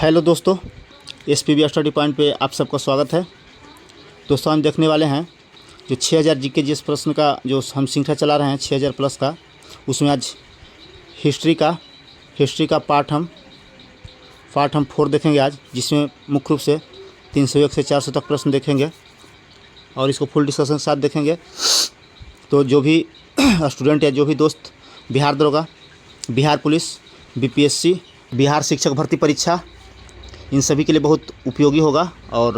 Hello दोस्तों, SPB study point पे आप सबका स्वागत है। दोस्तों हम देखने वाले हैं जो 6000 जीके जीएस प्रश्न का जो हम श्रृंखला चला रहे हैं 6000 प्लस का, उसमें आज हिस्ट्री का पार्ट हम 4 देखेंगे आज, जिसमें मुख्य रूप से 301 से 400 तक प्रश्न देखेंगे और इसको फुल डिस्कशन के साथ देखेंगे। तो जो भी स्टूडेंट या जो भी दोस्त बिहार दरोगा, बिहार पुलिस, BPSC, बिहार शिक्षक भर्ती परीक्षा, इन सभी के लिए बहुत उपयोगी होगा और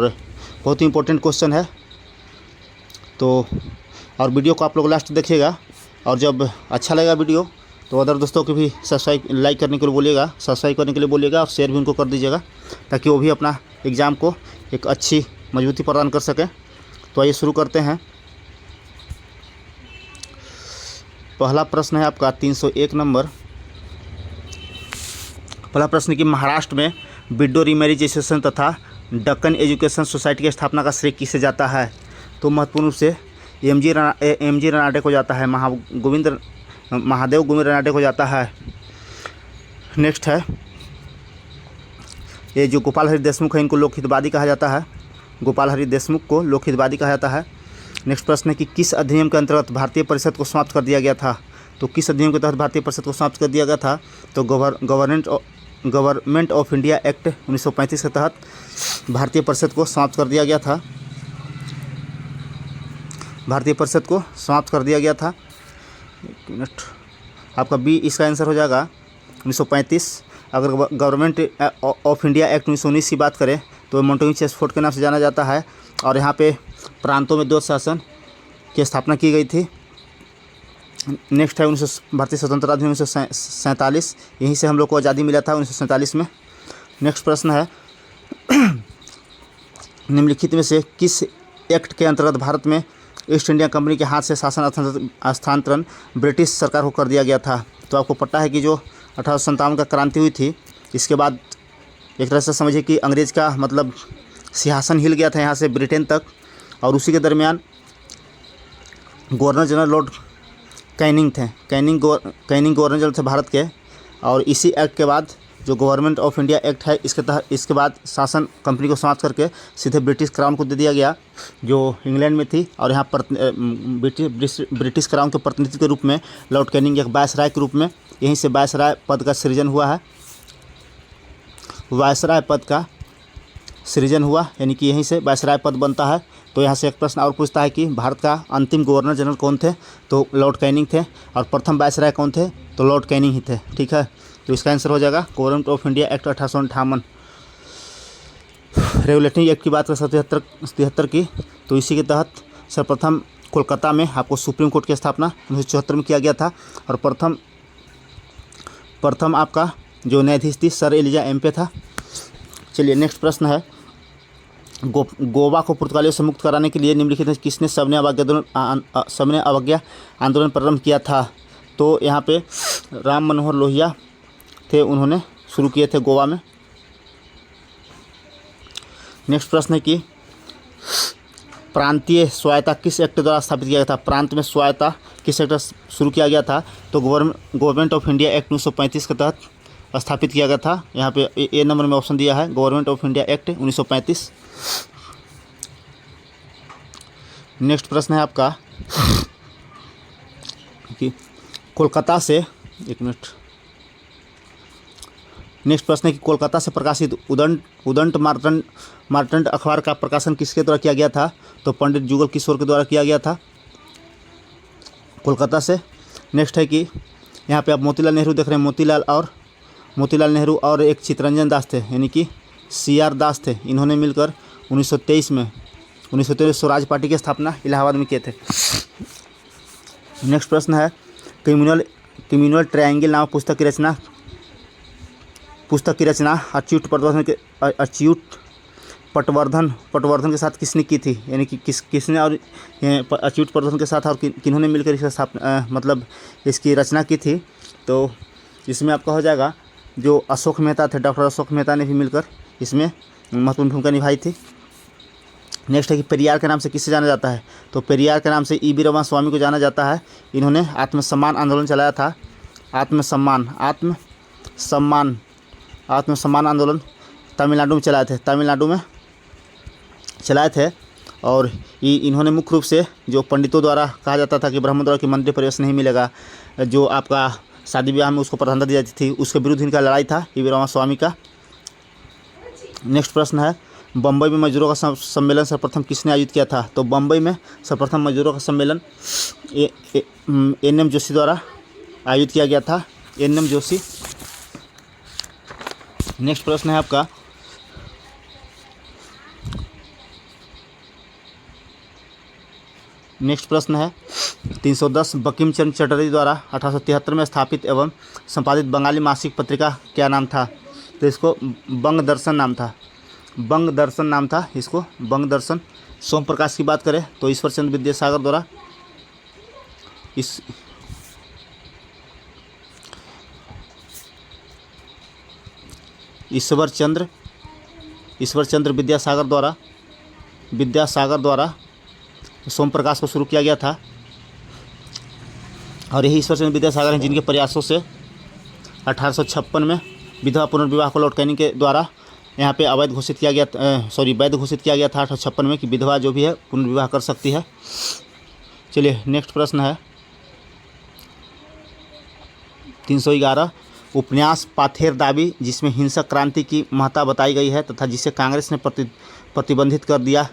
बहुत ही इम्पोर्टेंट क्वेश्चन है। तो और वीडियो को आप लोग लास्ट देखिएगा और जब अच्छा लगेगा वीडियो तो अदर दोस्तों को भी लाइक करने के लिए बोलिएगा, सब्सक्राइब करने के लिए बोलिएगा और शेयर भी उनको कर दीजिएगा, ताकि वो भी अपना एग्ज़ाम को एक अच्छी मजबूती प्रदान कर सकें। तो आइए शुरू करते हैं। पहला प्रश्न है आपका 301 नंबर। पहला प्रश्न कि महाराष्ट्र में विडो रीमैरिज एसोसिएशन तथा दक्कन एजुकेशन सोसाइटी की स्थापना का श्रेय किसे जाता है? तो महत्वपूर्ण रूप से एम जी रनाडे को जाता है, महादेव गोविंद रनाडे को जाता है। नेक्स्ट है ये जो गोपाल हरि देशमुख है, इनको लोकहितवादी कहा जाता है। गोपाल हरि देशमुख को लोकहितवादी कहा जाता है। नेक्स्ट प्रश्न है कि किस अधिनियम के अंतर्गत भारतीय परिषद को समाप्त कर दिया गया था? तो किस अधिनियम के तहत भारतीय परिषद को समाप्त कर दिया गया था? तो गवर्नमेंट ऑफ इंडिया एक्ट 1935 के तहत भारतीय परिषद को समाप्त कर दिया गया था। भारतीय परिषद को समाप्त कर दिया गया था। एक मिनट, आपका बी इसका आंसर हो जाएगा 1935। अगर गवर्नमेंट ऑफ इंडिया एक्ट 1919 की बात करें तो मोंटेग्यू चेम्सफोर्ड के नाम से जाना जाता है और यहाँ पे प्रांतों में 2 शासन की स्थापना की गई थी। नेक्स्ट है भारतीय स्वतंत्रता अधिनियम 1947, यहीं से हम लोग को आज़ादी मिला था 1947 में। नेक्स्ट प्रश्न है निम्नलिखित में से किस एक्ट के अंतर्गत भारत में ईस्ट इंडिया कंपनी के हाथ से शासन हस्तांतरण ब्रिटिश सरकार को कर दिया गया था? तो आपको पता है कि जो 1857 का क्रांति हुई थी, इसके बाद एक तरह से समझिए कि अंग्रेज़ का मतलब सिंहासन हिल गया था यहाँ से ब्रिटेन तक, और उसी के दरमियान गवर्नर जनरल लॉर्ड कैनिंग थे। कैनिंग गवर्नर जनरल थे भारत के, और इसी एक्ट के बाद जो गवर्नमेंट ऑफ इंडिया एक्ट है, इसके बाद शासन कंपनी को समाप्त करके सीधे ब्रिटिश क्राउन को दे दिया गया, जो इंग्लैंड में थी। और यहाँ पर ब्रिटिश क्राउन के प्रतिनिधि के रूप में लॉर्ड कैनिंग एक वायसराय के रूप में, यहीं से वायसराय पद का सृजन हुआ है। वायसराय पद का सृजन हुआ, यानी कि यहीं से वायसराय पद बनता है। तो यहाँ से एक प्रश्न और पूछता है कि भारत का अंतिम गवर्नर जनरल कौन थे? तो लॉर्ड कैनिंग थे। और प्रथम वायसराय कौन थे? तो लॉर्ड कैनिंग ही थे। ठीक है, तो इसका आंसर हो जाएगा government of India act 1858। Regulatory act की बात करें 73 की, तो इसी के तहत सर्वप्रथम कोलकाता में आपको सुप्रीम कोर्ट की स्थापना 1974 में किया गया था। और प्रथम आपका जो न्यायाधीश थी सर एलिजा एम्पे था। चलिए नेक्स्ट प्रश्न है गोवा को पुर्तगालियों से मुक्त कराने के लिए निम्नलिखित में किसने सविनय अवज्ञा आंदोलन प्रारंभ किया था? तो यहाँ पे राम मनोहर लोहिया थे, उन्होंने शुरू किए थे गोवा में। नेक्स्ट प्रश्न है कि प्रांतीय स्वायत्ता किस एक्ट द्वारा स्थापित किया गया था? प्रांत में स्वायत्ता किस एक्ट शुरू किया गया था? तो गवर्नमेंट ऑफ इंडिया एक्ट 1935 के तहत स्थापित किया गया था। यहाँ पे ए नंबर में ऑप्शन दिया है, government of India act 1935। Next प्रश्न है आपका कि कोलकाता से, एक मिनट, नेक्स्ट प्रश्न है कि कोलकाता से प्रकाशित उदंत मार्तंड अखबार का प्रकाशन किसके द्वारा किया गया था? तो पंडित जुगल किशोर के द्वारा किया गया था, कोलकाता से। नेक्स्ट है कि यहाँ पे आप मोतीलाल नेहरू देख रहे हैं, मोतीलाल नेहरू और एक चित्तरंजन दास थे, यानी कि CR दास थे। इन्होंने मिलकर 1923 में स्वराज पार्टी की स्थापना इलाहाबाद में किए थे। नेक्स्ट प्रश्न है क्रिमिनल ट्रायंगल नामक पुस्तक की रचना अच्युत पटवर्धन के साथ किसने की थी? यानी कि किसने और अच्युत पटवर्धन के साथ और किन्होंने मिलकर इसका स्थापना मतलब इसकी रचना की थी? तो इसमें आपका हो जाएगा जो अशोक मेहता थे, डॉक्टर अशोक मेहता ने भी मिलकर इसमें महत्वपूर्ण भूमिका निभाई थी। नेक्स्ट है कि पेरियार के नाम से किसे जाना जाता है? तो पेरियार के नाम से E.V. रमन स्वामी को जाना जाता है। इन्होंने आत्मसम्मान आंदोलन चलाया था। आत्मसम्मान आंदोलन तमिलनाडु में चलाए थे, तमिलनाडु में चलाए थे। और इन्होंने मुख्य रूप से जो पंडितों द्वारा कहा जाता था कि ब्राह्मण द्वारा कि मंदिर प्रवेश नहीं मिलेगा, जो आपका शादी विवाह में उसको प्रधानता दी जाती थी, उसके विरुद्ध इनका लड़ाई था ईवी रामास्वामी का। नेक्स्ट प्रश्न है, बम्बई में मजदूरों का सम्मेलन सर्वप्रथम किसने आयोजित किया था? तो बम्बई में सर्वप्रथम मजदूरों का सम्मेलन एन.एम. जोशी द्वारा आयोजित किया गया था, एन.एम. जोशी। नेक्स्ट प्रश्न है आपका, नेक्स्ट प्रश्न है 310 बंकिम चंद्र चटर्जी द्वारा 1873 में स्थापित एवं संपादित बंगाली मासिक पत्रिका क्या नाम था? तो इसको बंग दर्शन नाम था, बंग दर्शन नाम था इसको, बंग दर्शन। सोम प्रकाश की बात करें तो ईश्वर चंद्र विद्यासागर द्वारा ईश्वर चंद्र विद्यासागर द्वारा सोम प्रकाश को शुरू किया गया था। और यही ईश्वर चंद्र विद्यासागर हैं जिनके प्रयासों से 1856 में विधवा पुनर्विवाह को लौटकाने के द्वारा यहाँ पे अवैध घोषित किया गया, वैध घोषित किया गया था 1856 में कि विधवा जो भी है पुनर्विवाह कर सकती है। चलिए नेक्स्ट प्रश्न है 311 उपन्यास पाथेर दाबी जिसमें हिंसक क्रांति की महत्ता बताई गई है तथा जिसे कांग्रेस ने प्रतिबंधित कर दिया,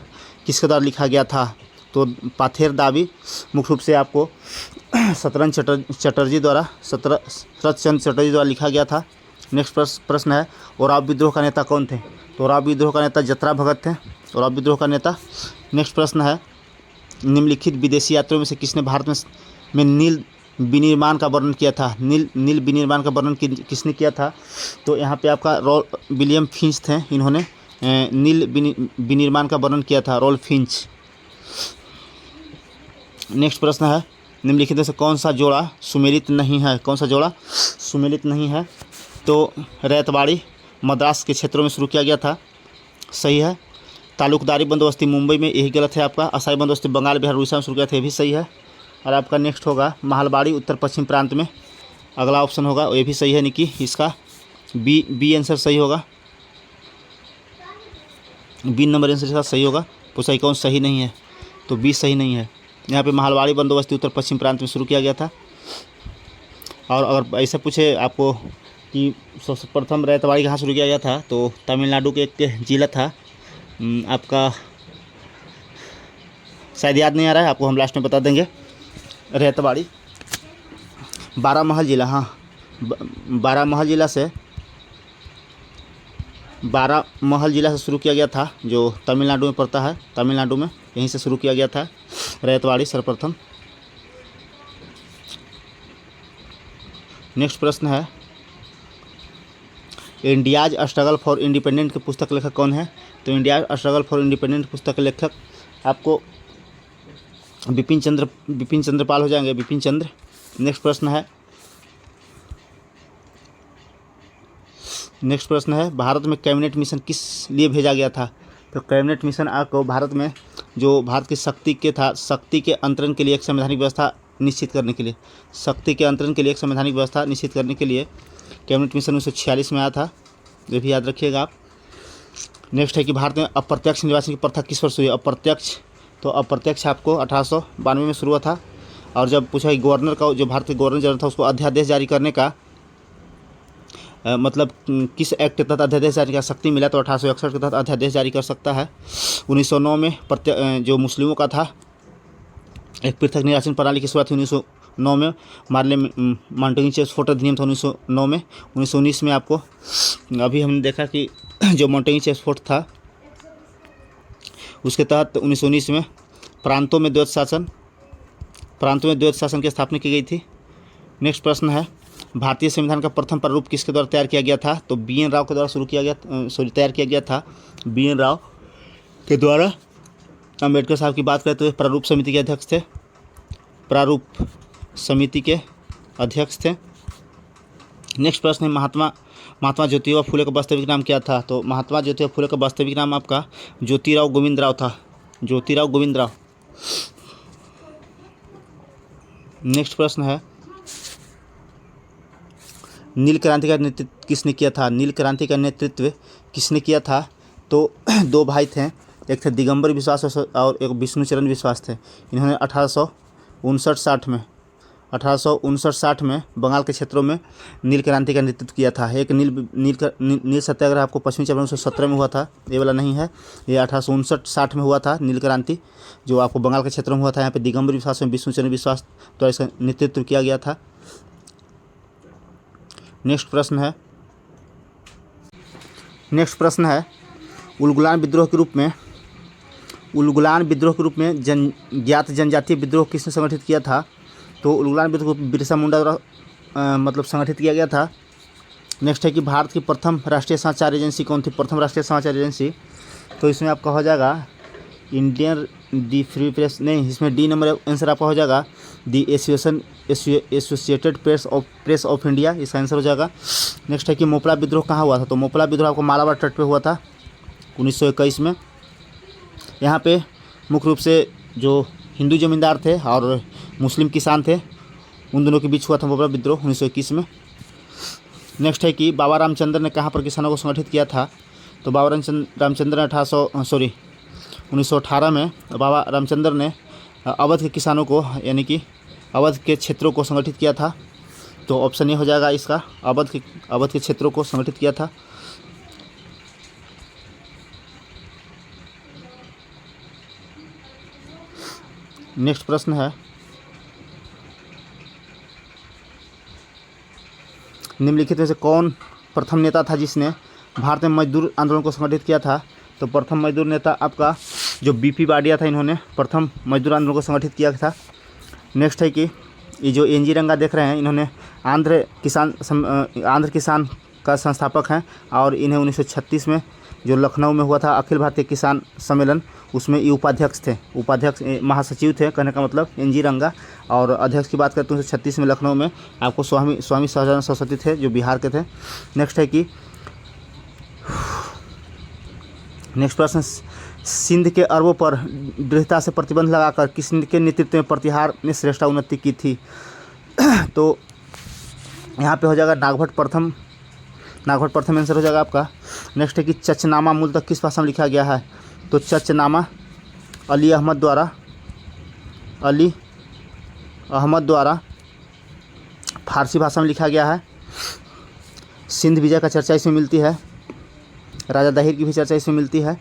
किसके द्वारा लिखा गया था? तो पाथेर दाबी मुख्य रूप से आपको शरतचंद्र चटर्जी द्वारा लिखा गया था। नेक्स्ट प्रश्न है, ओराव विद्रोह का नेता कौन थे? तो ओराव विद्रोह का नेता जतरा भगत थे, ओराव विद्रोह का नेता। नेक्स्ट प्रश्न है, निम्नलिखित विदेशी यात्रियों में से किसने भारत में नील विनिर्माण का वर्णन किया था? नील विनिर्माण का वर्णन किसने किया था? तो यहाँ पे आपका विलियम फिंच थे, इन्होंने नील विनिर्माण का वर्णन किया था, रॉल्फ फिंच। नेक्स्ट प्रश्न है, निम्नलिखित में से कौन सा जोड़ा सुमेलित नहीं है? कौन सा जोड़ा सुमेलित नहीं है? तो रैतवाड़ी मद्रास के क्षेत्रों में शुरू किया गया था, सही है। तालुकदारी बंदोबस्ती मुंबई में, यही गलत है आपका। असाई बंदोबस्ती बंगाल बिहार उड़ीसा में शुरू किया था, ये भी सही है। और आपका नेक्स्ट होगा महलबाड़ी उत्तर पश्चिम प्रांत में, अगला ऑप्शन होगा, ये भी सही है निकी, इसका बी आंसर सही होगा, बी नंबर आंसर इसका सही होगा। पूछा कौन सही नहीं है? तो बी सही नहीं है। यहाँ पे महलबाड़ी बंदोबस्ती उत्तर पश्चिम प्रांत में शुरू किया गया था। और अगर ऐसा पूछे आपको कि सबसे प्रथम रैतवाड़ी कहाँ शुरू किया गया था, तो तमिलनाडु के एक जिला था आपका, शायद याद नहीं आ रहा है आपको, हम लास्ट में बता देंगे। रैतवाड़ी बारामहल जिला, हाँ बारामहल जिला से शुरू किया गया था, जो तमिलनाडु में पड़ता है, तमिलनाडु में यहीं से शुरू किया गया था रैतवाड़ी सर्वप्रथम। नेक्स्ट प्रश्न है, इंडियाज स्ट्रगल फॉर इंडिपेंडेंट के पुस्तक लेखक कौन है? तो इंडियाज स्ट्रगल फॉर इंडिपेंडेंट पुस्तक के लेखक आपको बिपिन चंद्र पाल हो जाएंगे, बिपिन चंद्र। नेक्स्ट प्रश्न है, भारत में कैबिनेट मिशन किस लिए भेजा गया था? तो कैबिनेट मिशन आपको भारत में जो भारत की शक्ति के अंतरण के लिए एक संवैधानिक व्यवस्था निश्चित करने के लिए, कैबिनेट मिशन 1946 में आया था, ये भी याद रखिएगा आप। नेक्स्ट है कि भारत में अप्रत्यक्ष निर्वाचन की प्रथा किस वर्ष हुई? तो अप्रत्यक्ष आपको 1892 में शुरू हुआ था। और जब पूछा कि गवर्नर का, जो भारत के गवर्नर जनरल था, उसको अध्यादेश जारी करने का मतलब किस एक्ट के तहत अध्यादेश जारी का शक्ति मिला, तो 1861 के तहत अध्यादेश जारी कर सकता है। 1909 में जो मुस्लिमों का था एक पृथक निर्वाचन प्रणाली की शुरुआत 1909 में, मार्ले मॉन्टेग्यू चेम्सफोर्ड अधिनियम था 1909 में। 1919 में आपको अभी हमने देखा कि जो मॉन्टेग्यू चेम्सफोर्ड था उसके तहत 1919 में प्रांतों में द्वैत शासन की स्थापना की गई थी। नेक्स्ट प्रश्न है, भारतीय संविधान का प्रथम प्रारूप किसके द्वारा तैयार किया गया था? तो बी.एन. राव के द्वारा तैयार किया गया था, बी.एन. राव के द्वारा। अम्बेडकर साहब की बात करें तो प्रारूप समिति के अध्यक्ष थे, नेक्स्ट प्रश्न है, महात्मा ज्योतिबा फुले का वास्तविक नाम क्या था? तो महात्मा ज्योतिबा फुले का वास्तविक नाम आपका ज्योतिराव गोविंद राव था, ज्योतिराव गोविंद राव। नेक्स्ट प्रश्न है, नील क्रांति का नेतृत्व किसने किया था? नील क्रांति का नेतृत्व किसने किया था? तो दो भाई थे, एक थे दिगंबर विश्वास और एक विष्णुचरण विश्वास थे। इन्होंने 1859-60 में बंगाल के क्षेत्रों में नील क्रांति का नेतृत्व किया था। एक नील सत्याग्रह आपको पश्चिमी चंपारण 1917 में हुआ था, ये वाला नहीं है, ये 1859-60 में हुआ था नील क्रांति, जो आपको बंगाल के क्षेत्रों में हुआ था। यहाँ पे दिगंबर विश्वास में विष्णुचरण विश्वास द्वारा इसका नेतृत्व किया गया था। नेक्स्ट प्रश्न है उलगुलान विद्रोह के रूप में ज्ञात जनजातीय विद्रोह किसने संगठित किया था? तो उलगुलान विद्रोह को बिरसा मुंडा द्वारा मतलब संगठित किया गया था। नेक्स्ट है कि भारत की प्रथम राष्ट्रीय समाचार एजेंसी कौन थी? प्रथम राष्ट्रीय समाचार एजेंसी, तो इसमें आपका हो जाएगा इंडियन दी फ्री प्रेस, नहीं, इसमें डी नंबर आंसर आपका हो जाएगा दी एसोसिएटेड प्रेस ऑफ इंडिया, इसका आंसर हो जाएगा। नेक्स्ट है कि मोपला विद्रोह कहाँ हुआ था? तो मोपला विद्रोह आपको मालाबार तट पे हुआ था 1921 में। यहाँ पे मुख्य रूप से जो हिंदू जमींदार थे और मुस्लिम किसान थे, उन दोनों के बीच हुआ था मोपला विद्रोह 1921 में। नेक्स्ट है कि बाबा रामचंद्र ने कहाँ पर किसानों को संगठित किया था? तो बाबा रामचंद्र ने 1918 में बाबा रामचंद्र ने अवध के किसानों को, यानी कि अवध के क्षेत्रों को संगठित किया था। तो ऑप्शन ए हो जाएगा इसका, अवध के क्षेत्रों को संगठित किया था। नेक्स्ट प्रश्न है निम्नलिखित में से कौन प्रथम नेता था जिसने भारत में मजदूर आंदोलन को संगठित किया था? तो प्रथम मजदूर नेता आपका जो बीपी वाडिया था, इन्होंने प्रथम मजदूर आंदोलन को संगठित किया था। नेक्स्ट है कि ये जो एनजी रंगा देख रहे हैं, इन्होंने आंध्र किसान का संस्थापक हैं और इन्हें 1936 में जो लखनऊ में हुआ था अखिल भारतीय किसान सम्मेलन, उसमें ये उपाध्यक्ष महासचिव थे, कहने का मतलब एनजी रंगा। और अध्यक्ष की बात करते हैं 1936 में लखनऊ में आपको स्वामी सहजानंद सरस्वती थे, जो बिहार के थे। नेक्स्ट प्रश्न, सिंध के अरबों पर दृढ़ता से प्रतिबंध लगाकर किसके नेतृत्व में प्रतिहार ने श्रेष्ठ उन्नति की थी? तो यहाँ पे हो जाएगा नागभट्ट प्रथम आंसर हो जाएगा आपका। नेक्स्ट है कि चचनामा मूलतः किस भाषा में लिखा गया है? तो चचनामा अली अहमद द्वारा फारसी भाषा में लिखा गया है। सिंध विजय का चर्चा इसमें मिलती है, राजा दाहिर की भी चर्चा इसमें मिलती है।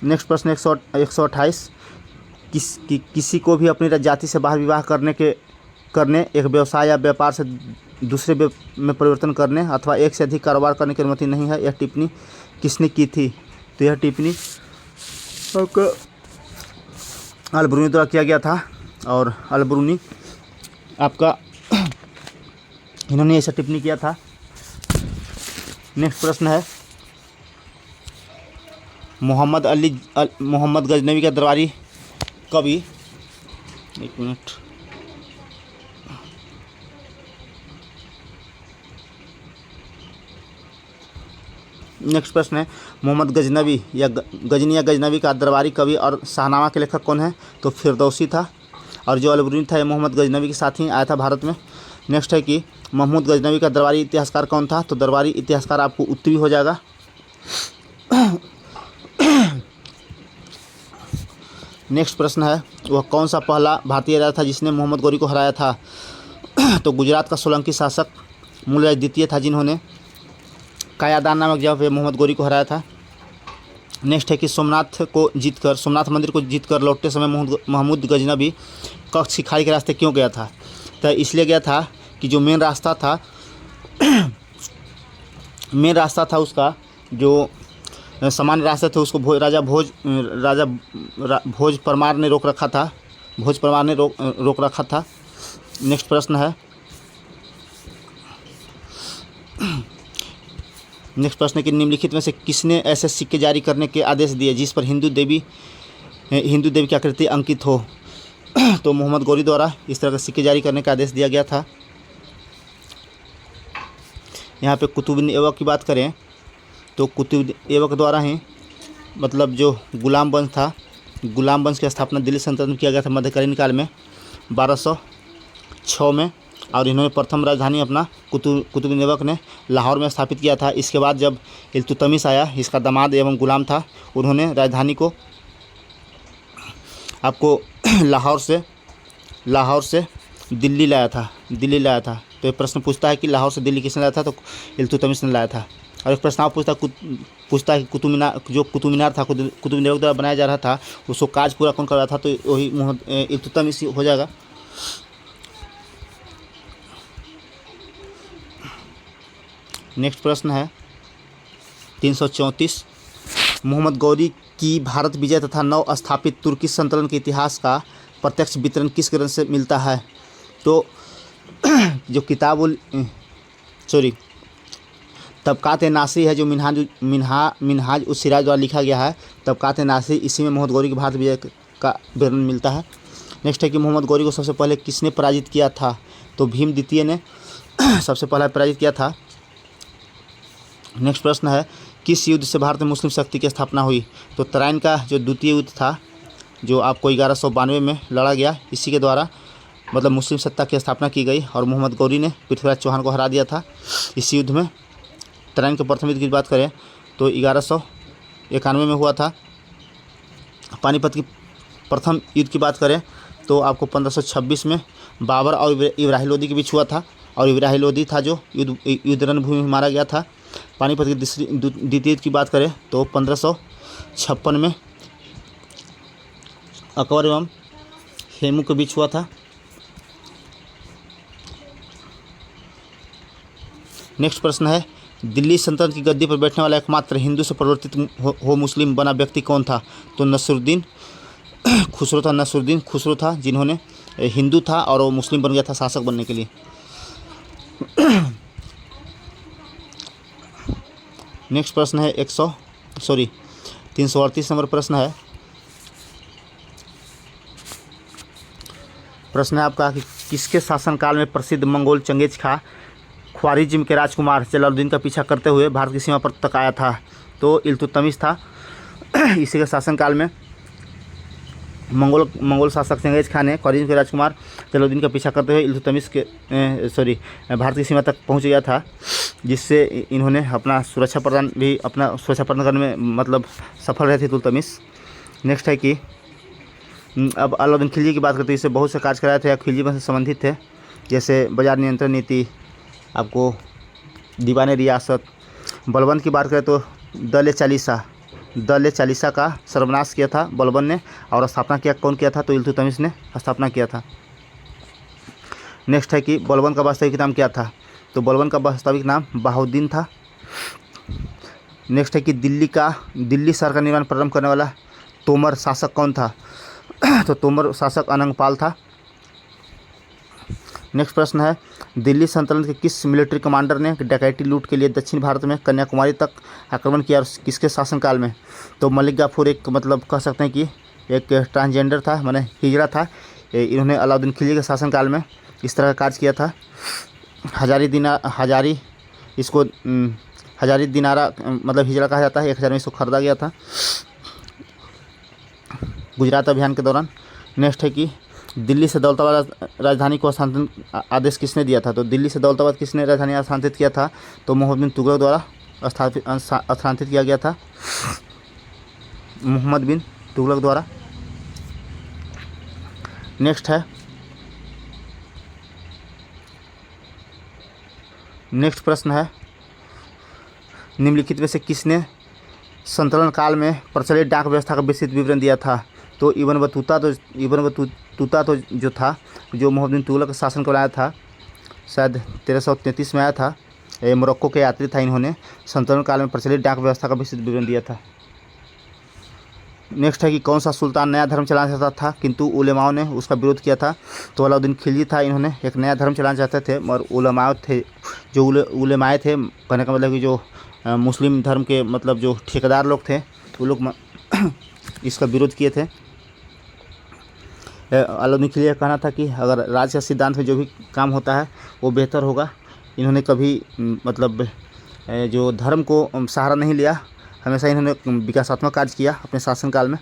नेक्स्ट प्रश्न 128, किसी को भी अपनी जाति से बाहर विवाह करने एक व्यवसाय या व्यापार से दूसरे में परिवर्तन करने अथवा एक से अधिक कारोबार करने की अनुमति नहीं है। यह टिप्पणी किसने की थी? तो यह टिप्पणी आपका अल-बरूनी द्वारा किया गया था और अल-बरूनी आपका इन्होंने ऐसा टिप्पणी किया था। नेक्स्ट प्रश्न है मोहम्मद गजनवी का दरबारी कवि, एक मिनट, नेक्स्ट प्रश्न है मोहम्मद गजनवी या गजनवी का दरबारी कवि और शाहनामा के लेखक कौन है? तो फिरदौसी था, और जो अल-बरूनी था ये मोहम्मद गजनवी के साथ ही आया था भारत में। नेक्स्ट है कि महमूद गजनवी का दरबारी इतिहासकार कौन था? तो दरबारी इतिहासकार आपको उत्तरी हो जाएगा। नेक्स्ट प्रश्न है वह कौन सा पहला भारतीय राजा था जिसने मोहम्मद गौरी को हराया था? तो गुजरात का सोलंकी शासक मूलराज द्वितीय था, जिन्होंने कायादान नामक जगह पे मोहम्मद गौरी को हराया था। नेक्स्ट है कि सोमनाथ मंदिर को जीतकर लौटते समय महमूद गजनवी कच्छ की खाड़ी के रास्ते क्यों गया था? तो इसलिए गया था कि जो मेन रास्ता था उसका जो सामान्य रास्ते थे उसको राजा भोज परमार ने रोक रखा था। नेक्स्ट प्रश्न है कि निम्नलिखित में से किसने ऐसे सिक्के जारी करने के आदेश दिए जिस पर हिंदू देवी की आकृति अंकित हो? तो मोहम्मद गौरी द्वारा इस तरह के सिक्के जारी करने का आदेश दिया गया था। यहाँ पे कुतुबुद्दीन ऐबक की बात करें तो कुतुबुद्दीन ऐबक द्वारा ही मतलब जो गुलाम वंश की स्थापना दिल्ली सल्तनत में किया गया था मध्यकालीन काल में 1206 में, और इन्होंने प्रथम राजधानी अपना कुतुब ऐबक ने लाहौर में स्थापित किया था। इसके बाद जब इल्तुतमिश आया, इसका दामाद एवं गुलाम था, उन्होंने राजधानी को आपको लाहौर से दिल्ली लाया था। तो ये प्रश्न पूछता है कि लाहौर से दिल्ली किसने लाया था, तो इल्तुतमिश ने लाया था। और एक प्रश्न आप पूछता है कि कुतुब मीनार था, कुतुब ऐबक द्वारा बनाया जा रहा था, उसको काज पूरा कौन कर रहा था, तो वही इल्तुतमिश हो जाएगा। नेक्स्ट प्रश्न है 334, मोहम्मद गौरी की भारत विजय तथा नव स्थापित तुर्की संतुलन के इतिहास का प्रत्यक्ष वितरण किस ग्रंथ से मिलता है, तो जो तबकात नासी है, जो मिनहाज उस सिराज द्वारा लिखा गया है, तबकात नासी, इसी में मोहम्मद गौरी की भारत विजय का विवरण मिलता है। नेक्स्ट है कि मोहम्मद गौरी को सबसे पहले किसने पराजित किया था, तो भीम द्वितीय ने सबसे पहले पराजित किया था। नेक्स्ट प्रश्न है किस युद्ध से भारत में मुस्लिम शक्ति की स्थापना हुई, तो तराइन का जो द्वितीय युद्ध था, जो आपको 1192 में लड़ा गया, इसी के द्वारा मतलब मुस्लिम सत्ता की स्थापना की गई और मोहम्मद गौरी ने पृथ्वीराज चौहान को हरा दिया था इस युद्ध में। तराइन के प्रथम युद्ध की बात करें तो 1191 में हुआ था। पानीपत की प्रथम युद्ध की बात करें तो आपको 1526 में बाबर और इब्राहिम लोदी के बीच हुआ था, और इब्राहिम लोदी था जो युद्ध रणभूमि में मारा गया था। पानीपत की द्वितीय युद्ध की बात करें तो 1556 में अकबर एवं हेमू के बीच हुआ था। नेक्स्ट प्रश्न है दिल्ली सल्तनत की गद्दी पर बैठने वाला एकमात्र हिंदू से परिवर्तित हो मुस्लिम बना व्यक्ति कौन था, तो नसरुद्दीन खुसरो था, जिन्होंने हिंदू था और वो मुस्लिम बन गया था शासक बनने के लिए। नेक्स्ट प्रश्न है 338 नंबर प्रश्न है। प्रश्न है आपका कि किसके शासनकाल में प्रसिद्ध मंगोल चंगेज खां ख्वारिज्म के राजकुमार जलालुद्दीन का पीछा करते हुए भारत की सीमा पर तक आया था, तो इल्तुतमिश था। इसी के शासनकाल में मंगोल शासक चंगेज खां ने ख्वारिज्म के राजकुमार जलालुद्दीन का पीछा करते हुए इल्तुतमिश के भारत की सीमा तक पहुंच गया था, जिससे इन्होंने अपना सुरक्षा प्रदान करने में मतलब सफल रहे थे इल्तुतमिश। नेक्स्ट है कि अब अलाउद्दीन खिलजी की बात करते हैं, इससे बहुत से कार्य कराए थे या खिलजी से संबंधित थे, जैसे बाजार नियंत्रण नीति, आपको दीवान रियासत। बलबंद की बात करें तो दल चालीसा का सर्वनाश किया था बलबन ने, और स्थापना कौन किया था, तो इल्तुतमिश ने स्थापना किया था। नेक्स्ट है कि बलबन का वास्तविक नाम क्या था, तो बलबन का वास्तविक नाम बहाउद्दीन था। नेक्स्ट है कि दिल्ली शहर का निर्माण प्रारंभ करने वाला तोमर शासक कौन था, तो तोमर शासक अनंगपाल था। नेक्स्ट प्रश्न है दिल्ली सल्तनत के किस मिलिट्री कमांडर ने डकैती लूट के लिए दक्षिण भारत में कन्याकुमारी तक आक्रमण किया और किसके शासनकाल में, तो मलिक गाफूर एक मतलब कह सकते हैं कि एक ट्रांसजेंडर था, माने हिजड़ा था। इन्होंने अलाउद्दीन खिलजी के शासनकाल में इस तरह का कार्य किया था। हजारी दिनारा मतलब हिजड़ा कहा जाता है, 1000 में इसको खरीदा गया था गुजरात अभियान के दौरान। नेक्स्ट है कि दिल्ली से दौलताबाद राजधानी को स्थानांतरण आदेश किसने दिया था, तो दिल्ली से दौलताबाद किसने राजधानी स्थानांतरित किया था, तो मोहम्मद बिन तुगलक द्वारा स्थानांतरित किया गया था, मोहम्मद बिन तुगलक द्वारा। नेक्स्ट प्रश्न है निम्नलिखित में से किसने संतुलन काल में प्रचलित डाक व्यवस्था का विस्तृत विवरण दिया था, तो इब्न बतूता तो जो था, जो मोहम्मद बिन तुगलक का शासन को लाया था, शायद 1333 में आया था, मोरक्को के यात्री था। इन्होंने संतुलन काल में प्रचलित डाक व्यवस्था का विस्तृत विवरण दिया था। नेक्स्ट है कि कौन सा सुल्तान नया धर्म चलाना चाहता था किंतु उलेमाओं ने उसका विरोध किया था, तो अलाउद्दीन खिलजी था। इन्होंने एक नया धर्म चलाना चाहते थे और उलेमाए थे, कहने का मतलब कि जो मुस्लिम धर्म के मतलब जो ठेकेदार लोग थे वो लोग इसका विरोध किए थे। अलाउद्दीन खिलजी का कहना था कि अगर राज का सिद्धांत में जो भी काम होता है वो बेहतर होगा। इन्होंने कभी मतलब जो धर्म को सहारा नहीं लिया, हमेशा इन्होंने विकासात्मक कार्य किया अपने शासनकाल में।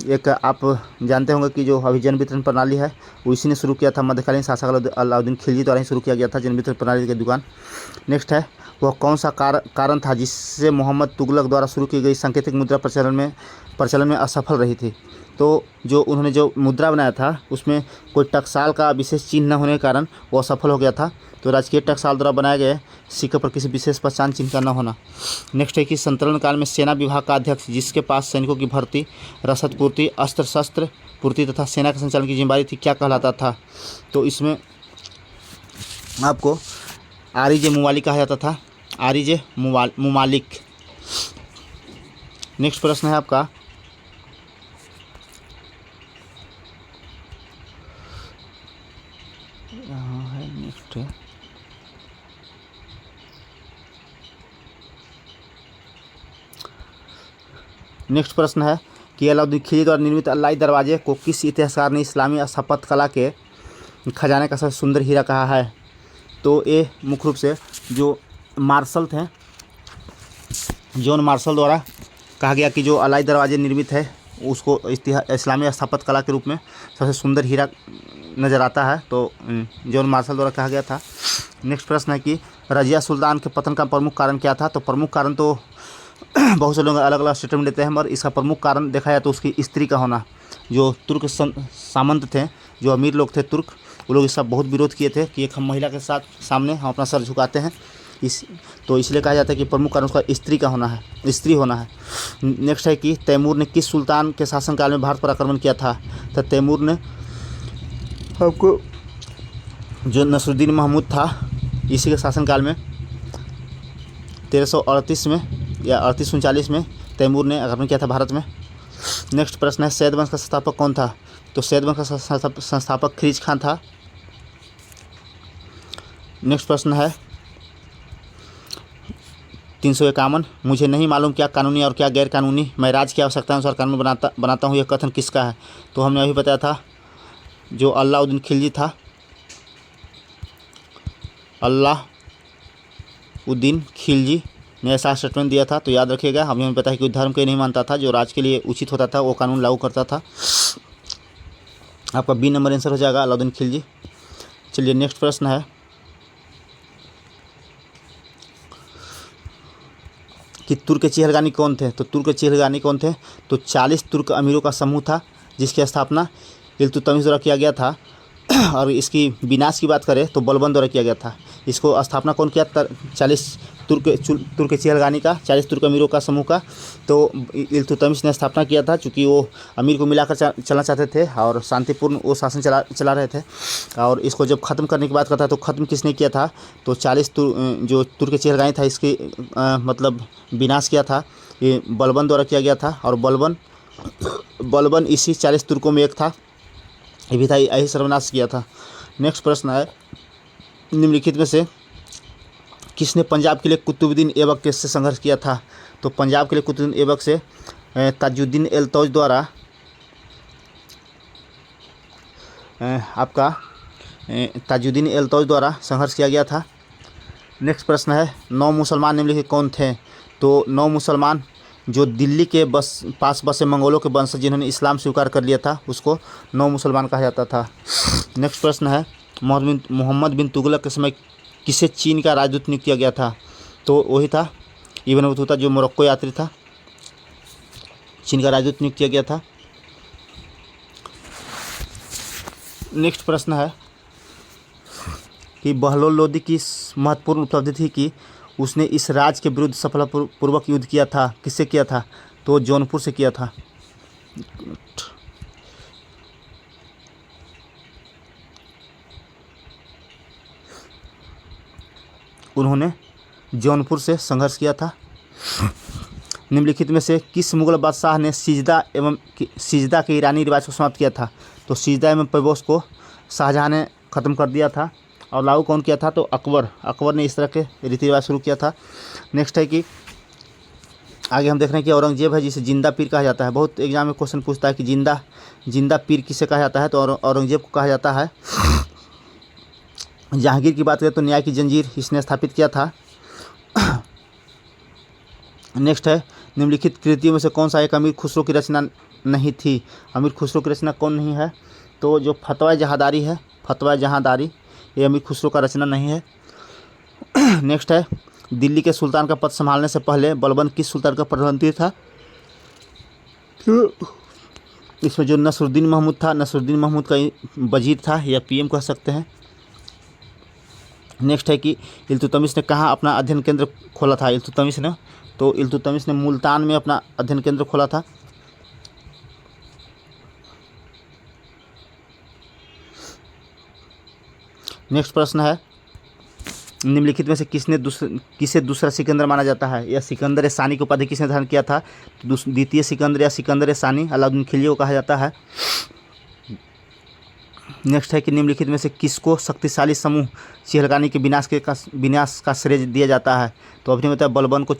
एक आप जानते होंगे कि जो अभी जन वितरण प्रणाली है वो इसी ने शुरू किया था, मध्यकालीन शासक अलाउद्दीन खिलजी द्वारा ही शुरू किया गया था जन वितरण प्रणाली की दुकान। नेक्स्ट है वह कौन सा कारण था जिससे मोहम्मद तुगलक द्वारा शुरू की गई सांकेतिक मुद्रा प्रचलन में असफल रही थी। तो जो उन्होंने जो मुद्रा बनाया था उसमें कोई टकसाल का विशेष चिन्ह न होने के कारण वो असफल हो गया था। तो राजकीय टकसाल द्वारा बनाए गए सिक्के पर किसी विशेष पहचान चिन्ह का न होना। नेक्स्ट है कि संतुलन काल में सेना विभाग का अध्यक्ष जिसके पास सैनिकों की भर्ती, रसद पूर्ति, अस्त्र शस्त्र पूर्ति तथा सेना के संचालन की जिम्मेदारी थी, क्या कहलाता था? तो इसमें आपको आरिज मुमालिक कहा जाता था, आरिज मुमालिक। नेक्स्ट प्रश्न है आपका यहाँ है, नेक्स्ट है नेक्स्ट प्रश्न है कि अलाउद्दीन खिलजी द्वारा निर्मित अल्लाही दरवाजे को किस इतिहासकार ने इस्लामी स्थापत्य कला के खजाने का सबसे सुंदर हीरा कहा है? तो ये मुख्य रूप से जो मार्शल थे, जॉन मार्शल द्वारा कहा गया कि जो अल्लाही दरवाजे निर्मित है उसको इस्लामी स्थापत्य कला के रूप में सबसे सुंदर हीरा नज़र आता है, तो जॉन मार्शल द्वारा कहा गया था। नेक्स्ट प्रश्न है कि रजिया सुल्तान के पतन का प्रमुख कारण क्या था? तो प्रमुख कारण तो बहुत से लोग अलग अलग स्टेटमेंट देते हैं, मगर इसका प्रमुख कारण देखा जाए तो उसकी स्त्री का होना। जो तुर्क सामंत थे, जो अमीर लोग थे तुर्क, वो लोग इसका बहुत विरोध किए थे कि एक हम महिला के साथ सामने हम अपना सर झुकाते हैं, तो इसलिए कहा जाता है कि प्रमुख कारण उसका स्त्री होना है। नेक्स्ट है कि तैमूर ने किस सुल्तान के शासनकाल में भारत पर आक्रमण किया था? तो तैमूर ने आपको जो नसरुद्दीन महमूद था इसी के शासनकाल में 1338 में या 3839 में तैमूर ने आक्रमण किया था भारत में। नेक्स्ट प्रश्न है सैयद वंश का संस्थापक कौन था? तो सैयद वंश का संस्थापक खिरीज खान था। नेक्स्ट प्रश्न है 351, मुझे नहीं मालूम क्या कानूनी और क्या गैर कानूनी, मैं राज्य की आवश्यकता अनुसार कानून बनाता हूँ, यह कथन किसका है? तो हमने अभी बताया था जो अलाउद्दीन खिलजी था, अलाउद्दीन खिलजी ने ऐसा स्टेटमेंट दिया था। तो याद रखिएगा, हमें पता है कि धर्म के नहीं मानता था, जो राज्य के लिए उचित होता था वो कानून लागू करता था। आपका बी नंबर आंसर हो जाएगा अलाउद्दीन खिलजी। चलिए नेक्स्ट प्रश्न है कि तुर्क चेहलगानी कौन थे? तो तुर्क चेहलगानी कौन थे? तो 40 तुर्क अमीरों का समूह था जिसकी स्थापना इल्तुतमिश द्वारा किया गया था। और इसकी विनाश की बात करें तो बलबन द्वारा किया गया था। इसको स्थापना कौन किया? 40 तुर्क चेहलगानी का, 40 तुर्क अमीरों का समूह का, तो इल्तुतमिश ने स्थापना किया था, चूँकि वो अमीर को मिलाकर चलना चाहते थे और शांतिपूर्ण वो शासन चला रहे थे। और इसको जब ख़त्म करने की बात करता है तो ख़त्म किसने किया था? तो 40 जो तुर्क चेहलगानी था इसकी मतलब विनाश किया था, ये बलबन द्वारा किया गया था। और बलबन इसी 40 तुर्कों में एक था, ये भी था, यही सर्वनाश किया था। नेक्स्ट प्रश्न है निम्नलिखित में से किसने पंजाब के लिए कुतुबुद्दीन ऐबक से संघर्ष किया था? तो पंजाब के लिए कुतुबुद्दीन ऐबक से ताजुद्दीन एल्तौज द्वारा आपका ताजुद्दीन एल्तौज द्वारा संघर्ष किया गया था। नेक्स्ट प्रश्न है 9 मुसलमान निम्नलिखित कौन थे? तो 9 मुसलमान जो दिल्ली के पास बसे मंगोलों के वंशज जिन्होंने इस्लाम स्वीकार कर लिया था उसको 9 मुसलमान कहा जाता था। नेक्स्ट प्रश्न है मोहम्मद बिन तुगलक के समय किसे चीन का राजदूत नियुक्त किया गया था? तो वही था इब्न बतूता, जो मोरक्को यात्री था, चीन का राजदूत नियुक्त किया गया था। नेक्स्ट प्रश्न है कि बहलोल लोदी की महत्वपूर्ण उपलब्धि थी कि उसने इस राज्य के विरुद्ध सफलतापूर्वक युद्ध किया था। किससे किया था? तो जौनपुर से किया था। उन्होंने जौनपुर से संघर्ष किया था। निम्नलिखित में से किस मुगल बादशाह ने सिजदा के ईरानी रिवाज को समाप्त किया था? तो सिजदा एवं पैबोस को शाहजहाँ ने ख़त्म कर दिया था और लागू कौन किया था? तो अकबर ने इस तरह के रीति रिवाज शुरू किया था। नेक्स्ट है कि आगे हम देख रहे हैं कि औरंगजेब है जिसे जिंदा पीर कहा जाता है। बहुत एग्जाम में क्वेश्चन पूछता है कि जिंदा पीर किसे कहा जाता है? तो औरंगजेब को कहा जाता है। जहांगीर की बात करें तो न्याय की जंजीर इसने स्थापित किया था। नेक्स्ट है निम्नलिखित कृतियों में से कौन सा एक अमीर खुसरो की रचना नहीं थी? अमीर खुसरो की रचना कौन नहीं है? तो जो फतवा जहादारी है, फतवा जहादारी, ये अमीर खुसरो का रचना नहीं है। नेक्स्ट है, दिल्ली के सुल्तान का पद संभालने से पहले बलबन किस सुल्तान का प्रधानमंत्री था? तो इसमें जो नसरुद्दीन महमूद था, नसरुद्दीन महमूद का वजीर था या पीएम कह सकते हैं। नेक्स्ट है कि इल्तुतमिश ने कहाँ अपना अध्ययन केंद्र खोला था? इल्तुतमिश ने, तो इल्तुतमिश ने मुल्तान में अपना अध्ययन केंद्र खोला था। नेक्स्ट प्रश्न है, निम्नलिखित में से किसे दूसरा सिकंदर माना जाता है? या सिकंदर सानी की उपाधि किसने धारण किया था? द्वितीय सिकंदर या सिकंदर सानी अलाउद्दीन खिलजी को कहा जाता है। नेक्स्ट है कि निम्नलिखित में से किसको शक्तिशाली समूह चिहलगानी के विनाश का श्रेय दिया जाता है? तो अभी बताया बलबन को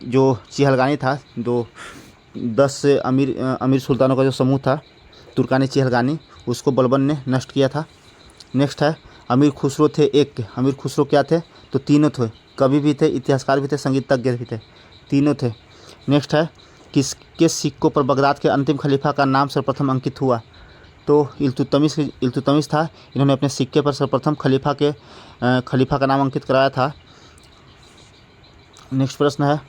जो चिहलगानी था, 10 अमीर सुल्तानों का जो समूह था तुर्कानी चिहलगानी, उसको बलबन ने नष्ट किया था। नेक्स्ट है, अमीर खुसरो थे एक, अमीर खुसरो क्या थे? तो तीनों थे, कवि भी थे, इतिहासकार भी थे, संगीतज्ञ भी थे, तीनों थे। नेक्स्ट है, किसके सिक्कों पर बगदाद के अंतिम खलीफा का नाम सर्वप्रथम अंकित हुआ? तो इल्तुतमिश था, इन्होंने अपने सिक्के पर सर्वप्रथम खलीफा का नाम अंकित कराया था। नेक्स्ट प्रश्न है,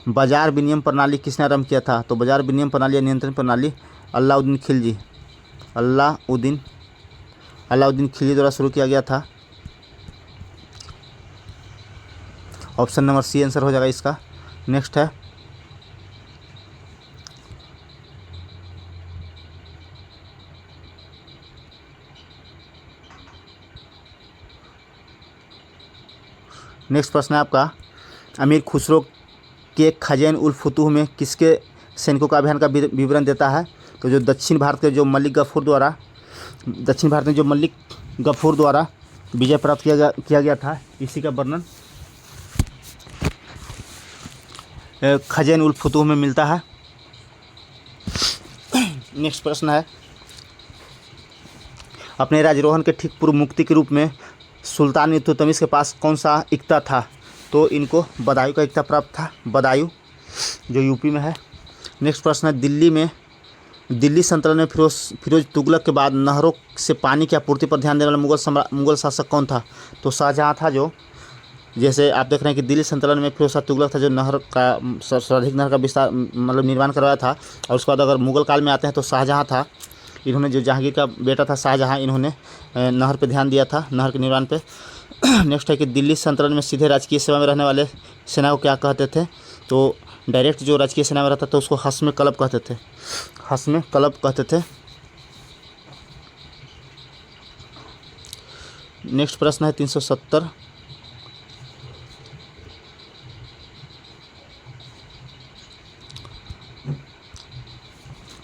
बाजार विनिमय प्रणाली किसने आरंभ किया था? तो बाजार विनिमय प्रणाली या नियंत्रण प्रणाली अलाउद्दीन खिलजी द्वारा शुरू किया गया था। ऑप्शन नंबर सी आंसर हो जाएगा इसका। नेक्स्ट है, नेक्स्ट प्रश्न है आपका, अमीर खुसरो के खज़ैन उल फुतूह में किसके सैनिकों का अभियान का विवरण देता है? तो जो दक्षिण भारत में जो मलिक गफूर द्वारा विजय प्राप्त किया गया था, इसी का वर्णन खज़ैन उल फुतूह में मिलता है। नेक्स्ट प्रश्न है, अपने राजरोहन के ठीक पूर्व मुक्ति के रूप में सुल्तान इल्तुतमिश के पास कौन सा इक्ता था? तो इनको बदायूं का इक्ता प्राप्त था, बदायूं जो यूपी में है। नेक्स्ट प्रश्न है, दिल्ली सल्तनत में फिरोज तुगलक के बाद नहरों से पानी की आपूर्ति पर ध्यान देने वाला मुगल शासक कौन था? तो शाहजहाँ था। जो जैसे आप देख रहे हैं कि दिल्ली सल्तनत में फिरोज शाह तुगलक था जो नहर का सर्वाधिक नहर का विस्तार मतलब निर्माण करवाया था। और उसके बाद अगर मुगल काल में आते हैं तो शाहजहाँ था, इन्होंने जो जहांगीर का बेटा था शाहजहाँ, इन्होंने नहर पे ध्यान दिया था, नहर के निर्माण पे। नेक्स्ट है कि दिल्ली सल्तनत में सीधे राजकीय सेवा में रहने वाले सेना को क्या कहते थे? तो डायरेक्ट जो राजकीय सेना में रहता था उसको हस्म कलब कहते थे, हस्म कलब कहते थे। नेक्स्ट प्रश्न है 370,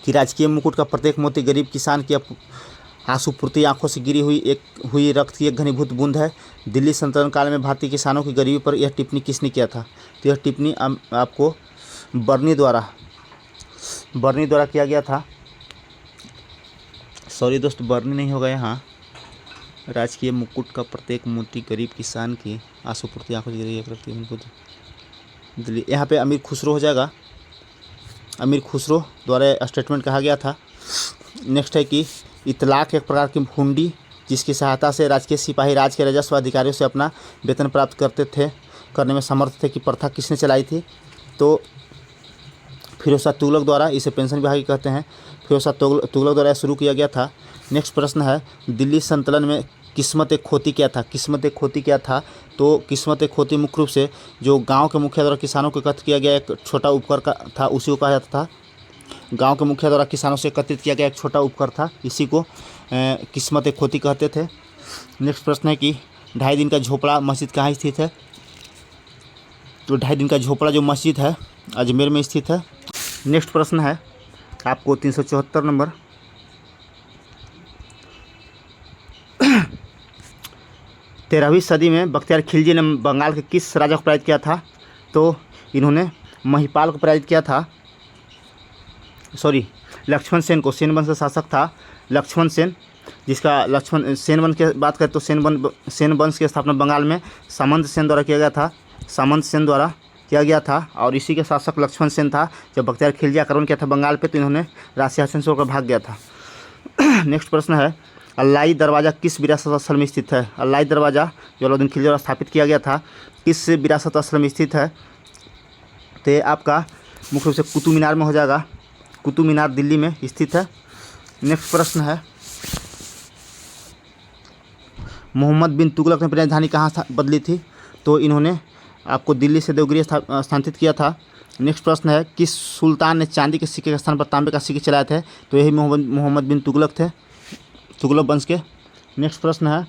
कि राजकीय मुकुट का प्रत्येक मोती गरीब किसान की आंसूपूर्ति आंखों से गिरी हुई रक्त की एक घनीभूत बूंद है। दिल्ली सल्तनत काल में भारतीय किसानों की गरीबी पर यह टिप्पणी किसने किया था? तो यह टिप्पणी आपको बर्नी द्वारा किया गया था। सॉरी दोस्त, बर्नी नहीं होगा यहाँ। राजकीय मुकुट का प्रत्येक मोती गरीब किसान की आंसूपूर्ति आंखों से गिरी एक रक्त की घनीभूत दिल्ली, यहाँ पे अमीर खुसरो हो जाएगा। अमीर खुसरो द्वारा स्टेटमेंट कहा गया था। नेक्स्ट है कि इतलाक एक प्रकार की हुंडी जिसकी सहायता से राजकीय सिपाही राज्य के राजस्व अधिकारियों से अपना वेतन प्राप्त करने में समर्थ थे, कि प्रथा किसने चलाई थी? तो फिरोज शाह तुगलक द्वारा, इसे पेंशन विभाग कहते हैं, फिरोज शाह तुगलक द्वारा शुरू किया गया था। नेक्स्ट प्रश्न है, दिल्ली सल्तनत में किस्मत एक खोती क्या था? किस्मत एक खोती क्या था? तो किस्मत एक खोती मुख्य रूप से जो गांव के मुखिया द्वारा किसानों को एकत्र किया गया एक छोटा उपकर का था, उसी को कहा जाता था। गांव के मुखिया द्वारा किसानों से एकत्रित किया गया एक छोटा उपकर था, इसी को किस्मत एक खोती कहते थे। नेक्स्ट प्रश्न है कि 2.5 दिन का झोपड़ा मस्जिद कहाँ स्थित है? तो 2.5 दिन का झोपड़ा जो मस्जिद है अजमेर में स्थित है। नेक्स्ट प्रश्न है आपको 374 नंबर, 13वीं सदी में बख्तियार खिलजी ने बंगाल के किस राजा को पराजित किया था? तो इन्होंने महिपाल को पराजित किया था। लक्ष्मण सेन को, सेन वंश का शासक था लक्ष्मण सेन, जिसका सेन वंश की बात करें तो सेन वंश की स्थापना बंगाल में सामंत सेन द्वारा किया गया था। सामंत सेन द्वारा किया गया था और इसी के शासक लक्ष्मण सेन था। जब बख्तियार खिलजी आक्रमण किया था बंगाल पे तो इन्होंने राजसिंहासन शासन से होकर भाग गया था। नेक्स्ट प्रश्न है अल्लाई दरवाज़ा किस विरासत स्थल में स्थित है? अल्लाई दरवाज़ा जो अलाउद्दीन खिलजी द्वारा स्थापित किया गया था किस विरासत स्थल में स्थित है? तो ये आपका मुख्य रूप से कुतुब मीनार में हो जाएगा। कुतुब मीनार दिल्ली में स्थित है। नेक्स्ट प्रश्न है मोहम्मद बिन तुगलक ने अपनी राजधानी कहाँ बदली थी? तो इन्होंने आपको दिल्ली से देवगिरी स्थानांतरित किया था। नेक्स्ट प्रश्न है किस सुल्तान ने चांदी के सिक्के के स्थान पर तांबे का सिक्के चलाए थे? तो यही मोहम्मद बिन तुगलक थे, तुगलक वंश के। नेक्स्ट प्रश्न है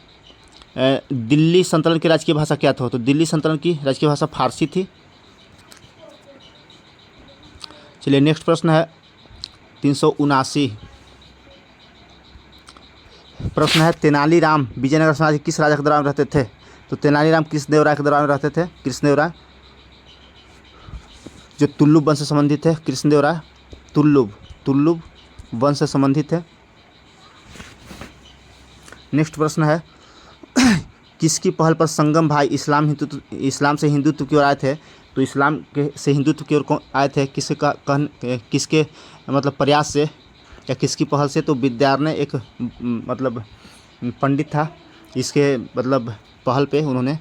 दिल्ली सल्तनत की राजकीय भाषा क्या था? तो दिल्ली सल्तनत की राजकीय भाषा फारसी थी। चलिए नेक्स्ट प्रश्न है 379 प्रश्न है तेनालीराम विजयनगर साम्राज्य किस राजा के दौरान रहते थे? तो तेनालीराम कृष्णदेवराय के दौरान रहते थे। कृष्णदेवराय जो तुल्लुब वंश से संबंधित है, कृष्णदेवराय तुल्लुब वंश से संबंधित है। नेक्स्ट प्रश्न है किसकी पहल पर संगम भाई इस्लाम से हिंदुत्व की ओर आए थे? तो इस्लाम के से हिंदुत्व की ओर आए थे किसके मतलब प्रयास से या किसकी पहल से? तो विद्यारण्य एक मतलब पंडित था, इसके मतलब पहल पे उन्होंने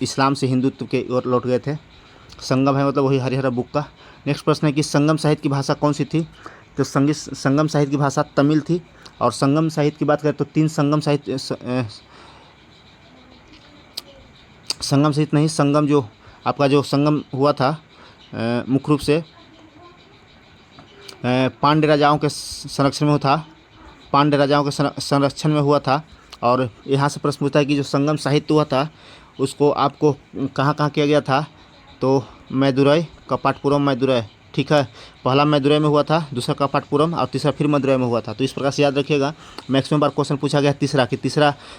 इस्लाम से हिंदुत्व के ओर लौट गए थे। संगम है मतलब वही हरिहर बुक का। नेक्स्ट प्रश्न है कि संगम साहित्य की भाषा कौन सी थी? तो संगम साहित्य की भाषा तमिल थी। और संगम साहित्य की बात करें तो 3 संगम साहित्य संगम साहित्य नहीं, संगम जो आपका जो संगम हुआ था मुख्य रूप से पांड्य राजाओं के संरक्षण में हुआ था, पांड्य राजाओं के संरक्षण में हुआ था। और यहाँ से प्रश्न पूछता है कि जो संगम साहित्य हुआ था उसको आपको कहाँ कहाँ किया गया था? तो मदुरई, कपाटपुरम, मदुरई, ठीक है। पहला मदुरई में हुआ था, दूसरा कपाटपुरम और तीसरा फिर मदुरई में हुआ था। तो इस प्रकार से याद रखिएगा। मैक्सिमम बार क्वेश्चन पूछा गया तीसरा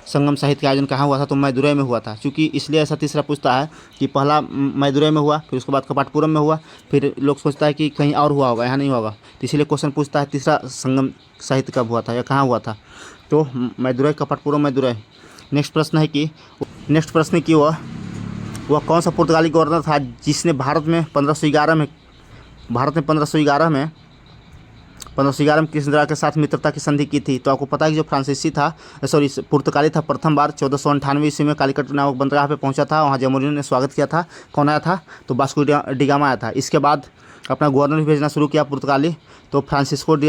संगम साहित्य का आयोजन कहाँ हुआ था? तो मदुरई में हुआ था। क्योंकि इसलिए ऐसा तीसरा पूछता है कि पहला मदुरई में हुआ, फिर उसके बाद कपाटपुरम में हुआ, फिर लोग सोचता है कि कहीं और हुआ होगा, यहाँ नहीं होगा। तो इसीलिए क्वेश्चन पूछता है तीसरा संगम साहित्य कब हुआ था या कहाँ हुआ था? तो मदुरई, कपाटपुरम, मदुरई। नेक्स्ट प्रश्न है कि वह कौन सा पुर्तगाली गवर्नर था जिसने भारत में 1511 में कृष्णदेवराय के साथ मित्रता की संधि की थी? तो आपको पता है कि जो पुर्तगाली था प्रथम बार 1498 ईस्वी में कालीकट नामक बंदरगाह पे पहुंचा था। वहां जमोरिनो ने स्वागत किया था। कौन आया था? तो वास्को डी गामा आया था। इसके बाद अपना गवर्नर भी भेजना शुरू किया पुर्तगाली। तो फ्रांसिस्को डी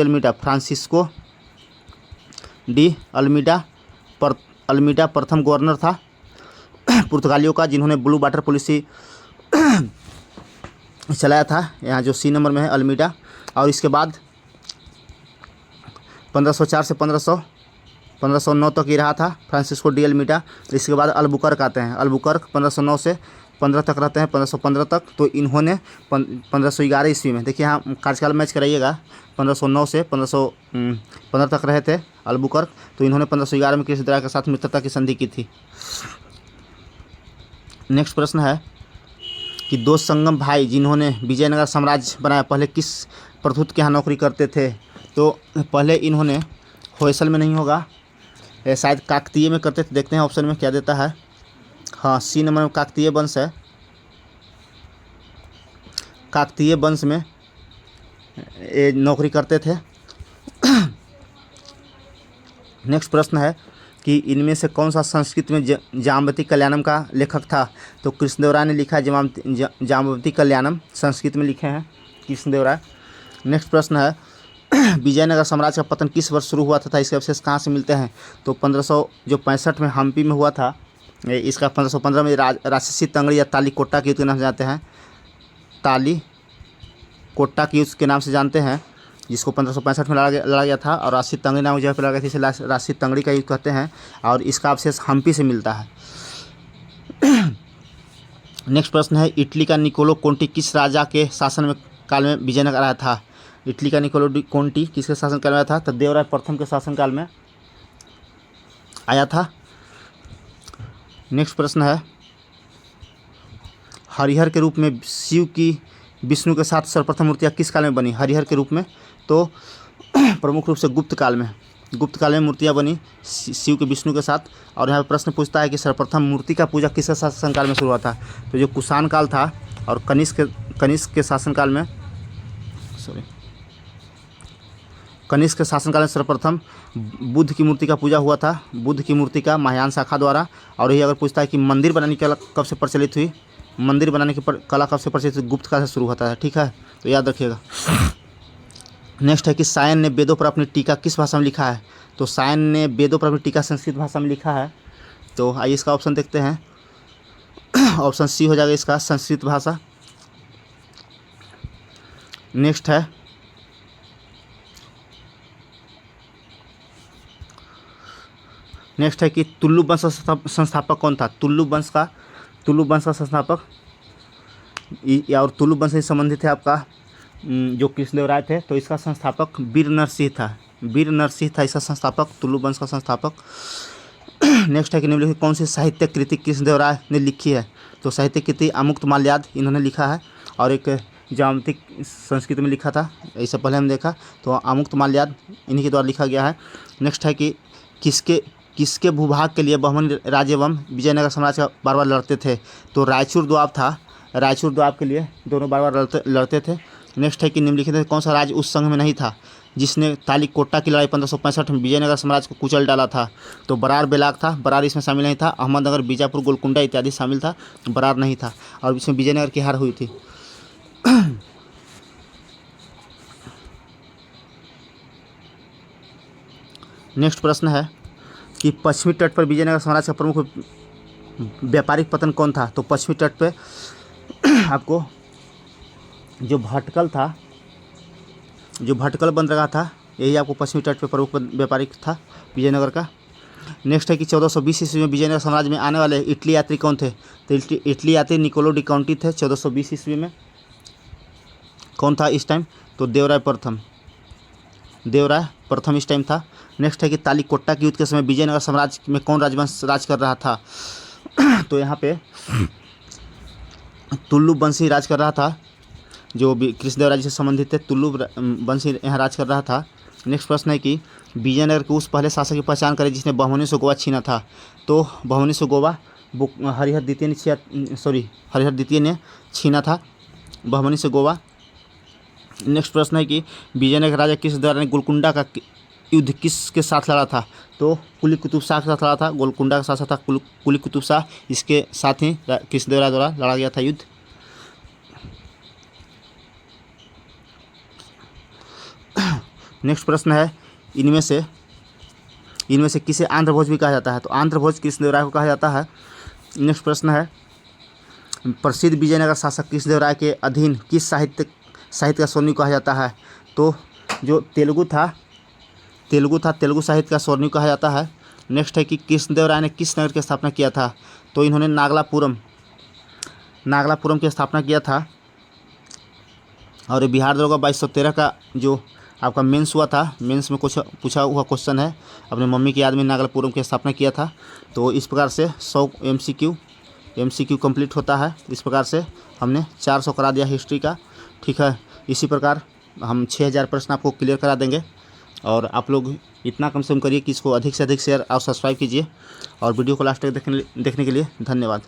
अल्मीडा प्रथम गवर्नर था पुर्तगालियों का, जिन्होंने ब्लू वाटर पॉलिसी चलाया था। यहाँ जो सी नंबर में है अल्मीडा। और इसके बाद 1504 से 1509 तक ही रहा था फ्रांसिस्को डी अल्मीडा। इसके बाद अल्बुकर्क आते हैं। अल्बुकर्क 1509 से 15 तक रहते हैं, 1515 तक। तो इन्होंने 1511 ईस्वी में, देखिए यहाँ कार्यकाल मैच कराइएगा, 1509 से 1515 तक रहे थे अल्बुकर्क। तो इन्होंने 1511 में कृष्णदेवराय के साथ मित्रता की संधि की थी। नेक्स्ट प्रश्न है कि 2 संगम भाई जिन्होंने विजयनगर साम्राज्य बनाया पहले किस प्रभुत्व के यहाँ नौकरी करते थे? तो पहले इन्होंने होयसल में नहीं होगा, शायद काकतीय में करते थे। देखते हैं ऑप्शन में क्या देता है। हाँ, सी नंबर में काकतीय वंश है। काकतीय वंश में ये नौकरी करते थे। नेक्स्ट प्रश्न है कि इनमें से कौन सा संस्कृत में जाम्बवती कल्याणम का लेखक था? तो कृष्णदेवराय ने लिखा है जाम्बवती कल्याणम, संस्कृत में लिखे हैं कृष्णदेवराय। नेक्स्ट प्रश्न है विजयनगर साम्राज्य का पतन किस वर्ष शुरू हुआ था? इसके अवशेष कहाँ से मिलते हैं? तो 1565 में हम्पी में हुआ था। इसका 1515 में राजसी तंगड़ी या तालीकोट्टा के युद्ध के नाम से जानते हैं। तालीकोट्टा के युद्ध के नाम से जानते हैं, जिसको 1565 में लड़ा गया था। और राजसी तंगड़ी नाम जगह पर लड़ा गया था, इसे राजसी तंगड़ी का युद्ध कहते हैं। और इसका अवशेष हम्पी से मिलता है। नेक्स्ट प्रश्न है इटली का निकोलो कोंटी किस राजा के शासन में काल में विजयनगर आया था? इटली का निकोलो कोंटी किसके शासन काल में आया था? तो देवराय प्रथम के शासन काल में आया था। नेक्स्ट प्रश्न है हरिहर के रूप में शिव की विष्णु के साथ सर्वप्रथम मूर्तियाँ किस काल में बनी? हरिहर के रूप में तो प्रमुख रूप से गुप्त काल में। गुप्त काल में मूर्तियाँ बनी शिव के विष्णु के साथ। और यहाँ पर प्रश्न पूछता है कि सर्वप्रथम मूर्ति का पूजा किसके शासनकाल में शुरू हुआ था? तो जो कुषाण काल था और कनिष्क के शासनकाल में कनिष्क के शासनकाल में सर्वप्रथम बुद्ध की मूर्ति का पूजा हुआ था, बुद्ध की मूर्ति का महायान शाखा द्वारा। और यही अगर पूछता है कि मंदिर बनाने की कला कब से प्रचलित हुई, मंदिर बनाने की कला कब से प्रचलित हुई? गुप्त काल से शुरू होता है। ठीक है, तो याद रखिएगा। नेक्स्ट है कि सायन ने वेदों पर अपनी टीका किस भाषा में लिखा है? तो सायन ने वेदों पर अपनी टीका संस्कृत भाषा में लिखा है। तो आइए इसका ऑप्शन देखते हैं। ऑप्शन सी हो जाएगा इसका, संस्कृत भाषा। नेक्स्ट है कि तुल्लु वंश का संस्थापक कौन था? तुल्लु वंश का संस्थापक और तुल्लु वंश से संबंधित है आपका जो कृष्णदेवराय थे, तो इसका संस्थापक वीर नरसिंह था इसका संस्थापक, तुल्लु वंश का संस्थापक। नेक्स्ट है कि निम्नलिखित कौन सी साहित्य कृति कृष्णदेवराय ने लिखी है? तो साहित्य कृति अमुक्तमाल्याद इन्होंने लिखा है, और एक ज्यामितिक संस्कृत में लिखा था, इससे पहले हम देखा। तो अमुक्तमाल्याद इन्हीं के द्वारा लिखा गया है। नेक्स्ट है कि किसके भूभाग के लिए बहमनी राज्य एवं विजयनगर साम्राज्य का बार बार लड़ते थे? तो रायचूर द्वाब था, रायचूर द्वाब के लिए दोनों बार बार लड़ते थे। नेक्स्ट है कि निम्नलिखित में कौन सा राज्य उस संघ में नहीं था जिसने तालीकोटा की लड़ाई 1565 में विजयनगर साम्राज्य को कुचल डाला था? तो बरार बेलाग था, बरार इसमें शामिल नहीं था। अहमदनगर, बीजापुर, गोलकुंडा इत्यादि शामिल था, बरार नहीं था, और इसमें विजयनगर की हार हुई थी। नेक्स्ट प्रश्न है कि पश्चिमी तट पर विजयनगर साम्राज्य का प्रमुख व्यापारिक पतन कौन था? तो पश्चिमी तट पे आपको जो भटकल बंदरगाह था, यही आपको पश्चिमी तट पे प्रमुख व्यापारिक था विजयनगर का। नेक्स्ट है कि 1420 ईस्वी में विजयनगर साम्राज्य में आने वाले इटली यात्री कौन थे? तो इटली यात्री निकोलो डी काउंटी थे 1420 ईस्वी में। कौन था इस टाइम? तो देवराय प्रथम इस टाइम था। नेक्स्ट है कि तालीकोटा के युद्ध के समय विजयनगर साम्राज्य में कौन राजवंश राज कर रहा था? तो यहाँ पे तुल्लु वंशी राज कर रहा था, जो कृष्णदेवराय से संबंधित थे, तुल्लु वंशी यहाँ राज कर रहा था। नेक्स्ट प्रश्न है कि विजयनगर के उस पहले शासक की पहचान करें जिसने बहमनी से गोवा छीना था? तो बहमनी से गोवा हरिहर द्वितीय ने छीना था, बहमनी से गोवा। नेक्स्ट प्रश्न है कि विजयनगर राजा कृष्णदेवराय ने गोलकुंडा का युद्ध किसके साथ लड़ा था? तो कुली कुतुब शाह के साथ लड़ा था। गोलकुंडा का साथ था कुली कुतुब शाह, इसके साथ ही कृष्णदेवराय द्वारा लड़ा गया था युद्ध। नेक्स्ट प्रश्न है इनमें से किसे आंध्रभोज भी कहा जाता है? तो आंध्रभोज कृष्णदेवराय को कहा जाता है। नेक्स्ट प्रश्न है प्रसिद्ध विजयनगर शासक कृष्णदेवराय के अधीन किस साहित्य का स्वर्णिम कहा जाता है? तो जो तेलुगु तेलुगु साहित्य का स्वर्णिम कहा जाता है। नेक्स्ट है कि कृष्णदेवराय ने किस नगर की स्थापना किया था? तो इन्होंने नागलापुरम की स्थापना किया था। और बिहार दरोगा 2213 का जो आपका मेंस हुआ था, मेंस में कुछ पूछा हुआ क्वेश्चन है, अपने मम्मी की याद में नागलापुरम की स्थापना किया था। तो इस प्रकार से 100 MCQ कंप्लीट होता है। इस प्रकार से हमने 400 करा दिया हिस्ट्री का। ठीक है, इसी प्रकार हम 6000 प्रश्न आपको क्लियर करा देंगे। और आप लोग इतना कम से कम करिए कि इसको अधिक से अधिक शेयर और सब्सक्राइब कीजिए। और वीडियो को लास्ट तक देखने के लिए धन्यवाद।